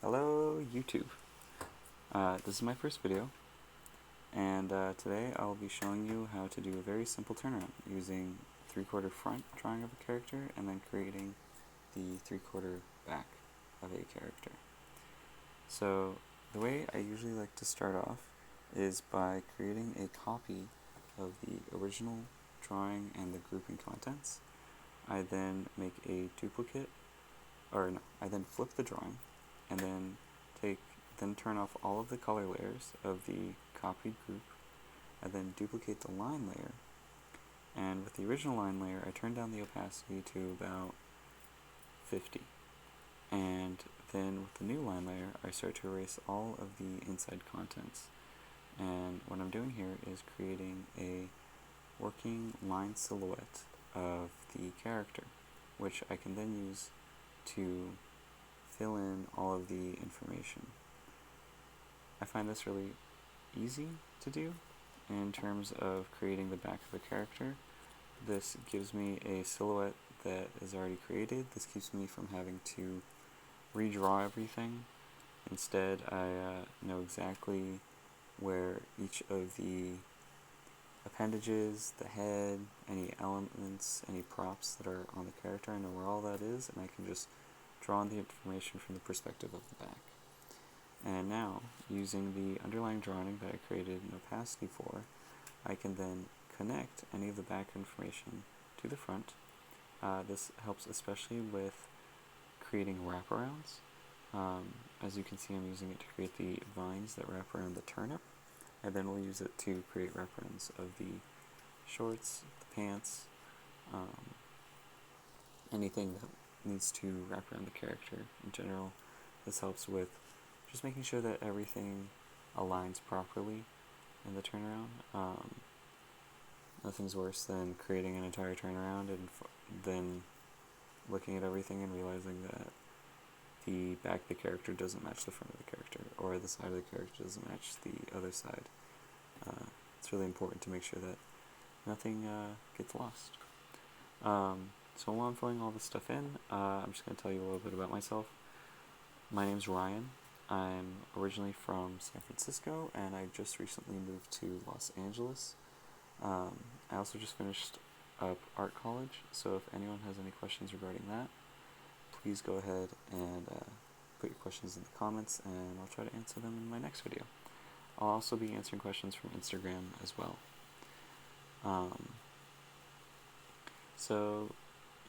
Hello YouTube. This is my first video, and today I'll be showing you how to do a very simple turnaround using 3/4 front drawing of a character and then creating the 3/4 back of a character. So the way I usually like to start off is by creating a copy of the original drawing and the grouping contents. I then make a duplicate, I then flip the drawing and then turn off all of the color layers of the copied group. I then duplicate the line layer, and with the original line layer I turn down the opacity to about 50, and then with the new line layer I start to erase all of the inside contents. And what I'm doing here is creating a working line silhouette of the character, which I can then use to fill in all of the information. I find this really easy to do in terms of creating the back of a character. This gives me a silhouette that is already created. This keeps me from having to redraw everything. Instead, I know exactly where each of the appendages, the head, any elements, any props that are on the character, I know where all that is, and I can just draw on the information from the perspective of the back. And now, using the underlying drawing that I created an opacity for, I can then connect any of the back information to the front. This helps especially with creating wraparounds. As you can see, I'm using it to create the vines that wrap around the turnip. I then will use it to create wraparounds of the shorts, the pants, anything that needs to wrap around the character in general. This helps with just making sure that everything aligns properly in the turnaround. Nothing's worse than creating an entire turnaround and then looking at everything and realizing that the back of the character doesn't match the front of the character, or the side of the character doesn't match the other side. It's really important to make sure that nothing gets lost. So while I'm filling all this stuff in, I'm just going to tell you a little bit about myself. My name's Ryan. I'm originally from San Francisco, and I just recently moved to Los Angeles. I also just finished up art college, so if anyone has any questions regarding that, please go ahead and put your questions in the comments, and I'll try to answer them in my next video. I'll also be answering questions from Instagram as well. So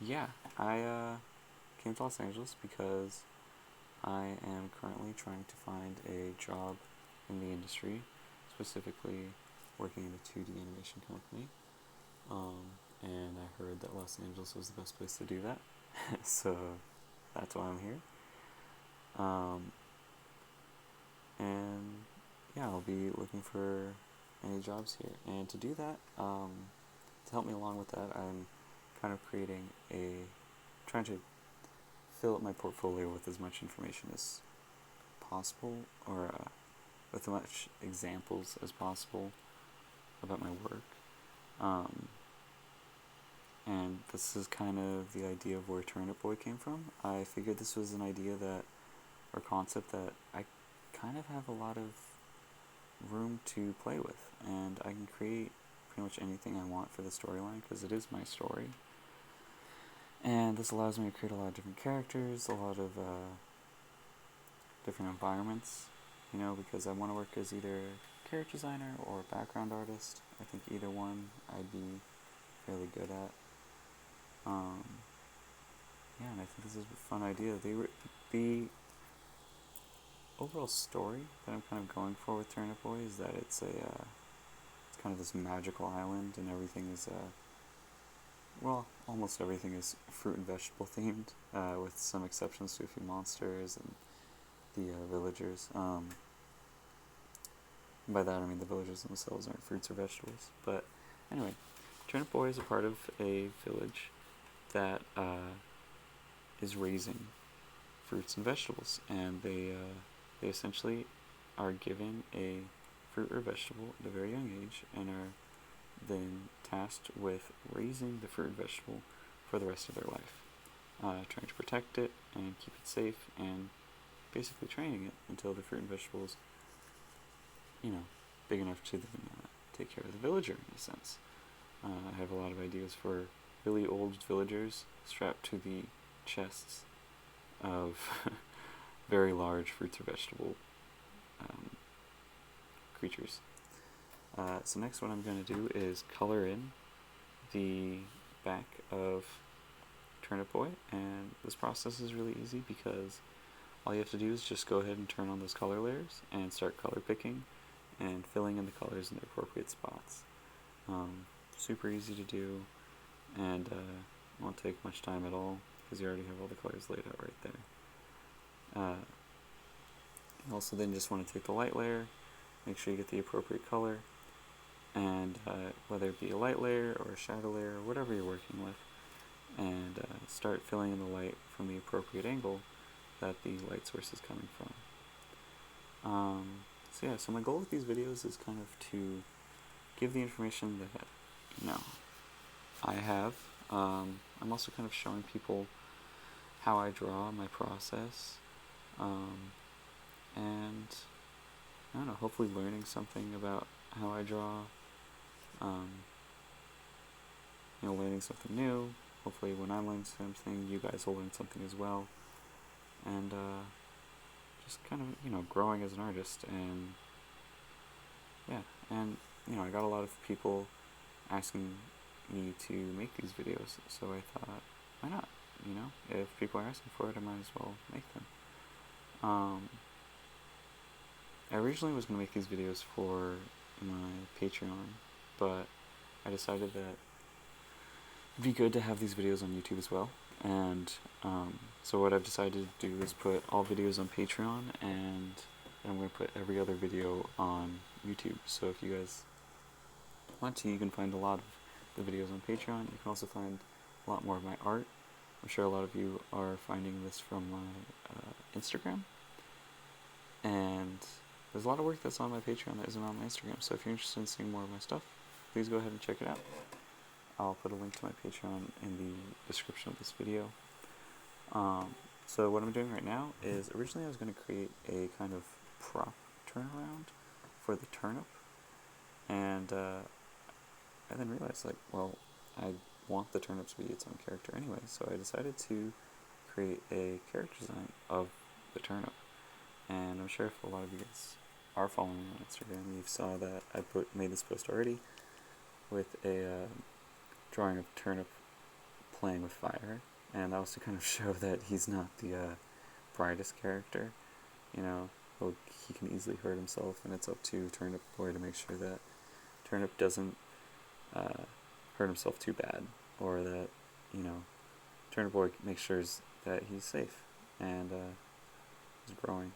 yeah, I came to Los Angeles because I am currently trying to find a job in the industry, specifically working in a 2D animation company. And I heard that Los Angeles was the best place to do that, so that's why I'm here. And yeah, I'll be looking for any jobs here. And to do that, to help me along with that, I'm kind of trying to fill up my portfolio with as much information as possible, or with as much examples as possible about my work. And this is kind of the idea of where Turnip Boy came from. I figured this was an idea or concept that I kind of have a lot of room to play with, and I can create pretty much anything I want for the storyline because it is my story. And this allows me to create a lot of different characters, a lot of different environments, because I want to work as either a character designer or a background artist. I think either one I'd be fairly good at. Yeah, and I think this is a fun idea. The overall story that I'm kind of going for with Turnip Boy is that it's kind of this magical island, and everything is almost everything is fruit and vegetable themed, with some exceptions to a few monsters and the villagers. By that I mean the villagers themselves aren't fruits or vegetables. But anyway, Turnip Boy is a part of a village that is raising fruits and vegetables, and they essentially are given a fruit or vegetable at a very young age and are then tasked with raising the fruit and vegetable for the rest of their life, trying to protect it and keep it safe and basically training it until the fruit and vegetables, big enough to then take care of the villager in a sense. I have a lot of ideas for really old villagers strapped to the chests of very large fruits or vegetable creatures. So next what I'm going to do is color in the back of Turnip Boy, and this process is really easy because all you have to do is just go ahead and turn on those color layers and start color picking and filling in the colors in the appropriate spots. Super easy to do, and won't take much time at all because you already have all the colors laid out right there. Also then just want to take the light layer, make sure you get the appropriate color, and whether it be a light layer or a shadow layer or whatever you're working with, and start filling in the light from the appropriate angle that the light source is coming from. So my goal with these videos is kind of to give the information that I have. I'm also kind of showing people how I draw, my process, and I don't know, hopefully learning something about how I draw, learning something new. Hopefully when I learn something, you guys will learn something as well, and just kind of, growing as an artist. And I got a lot of people asking me to make these videos, so I thought, why not? If people are asking for it, I might as well make them. I originally was going to make these videos for my Patreon, but I decided that it'd be good to have these videos on YouTube as well, and so what I've decided to do is put all videos on Patreon, and I'm going to put every other video on YouTube. So if you guys want to, you can find a lot of the videos on Patreon. You can also find a lot more of my art. I'm sure a lot of you are finding this from my Instagram, and there's a lot of work that's on my Patreon that isn't on my Instagram, so if you're interested in seeing more of my stuff, please go ahead and check it out. I'll put a link to my Patreon in the description of this video. So what I'm doing right now is, originally I was going to create a kind of prop turnaround for the turnip, and I then realized, I want the turnip to be its own character anyway, so I decided to create a character design of the turnip. And I'm sure if a lot of you guys are following me on Instagram, you saw that I made this post already with a drawing of turnip playing with fire, and that was to kind of show that he's not the brightest character. He can easily hurt himself, and it's up to Turnip Boy to make sure that Turnip doesn't hurt himself too bad, or that Turnip Boy makes sure that he's safe and is growing.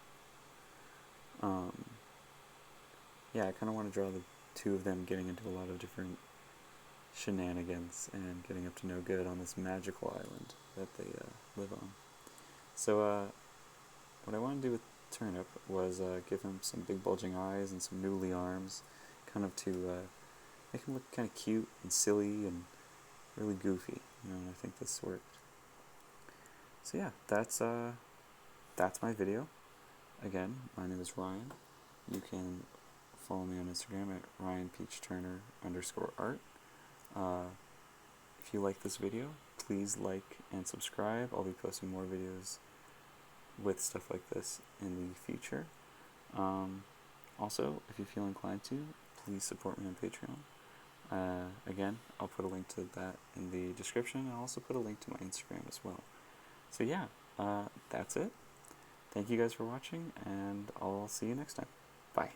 I kind of want to draw the two of them getting into a lot of different shenanigans and getting up to no good on this magical island that they live on. So what I wanted to do with Turnip was give him some big bulging eyes and some noodly arms, kind of to make him look kind of cute and silly and really goofy, and I think this worked. So yeah, that's my video. Again, my name is Ryan. You can follow me on Instagram at RyanPeachTurner_art. If you like this video, please like and subscribe. I'll be posting more videos with stuff like this in the future. Also, if you feel inclined to, please support me on Patreon. Again, I'll put a link to that in the description, and I'll also put a link to my Instagram as well. So yeah, that's it. Thank you guys for watching, and I'll see you next time. Bye.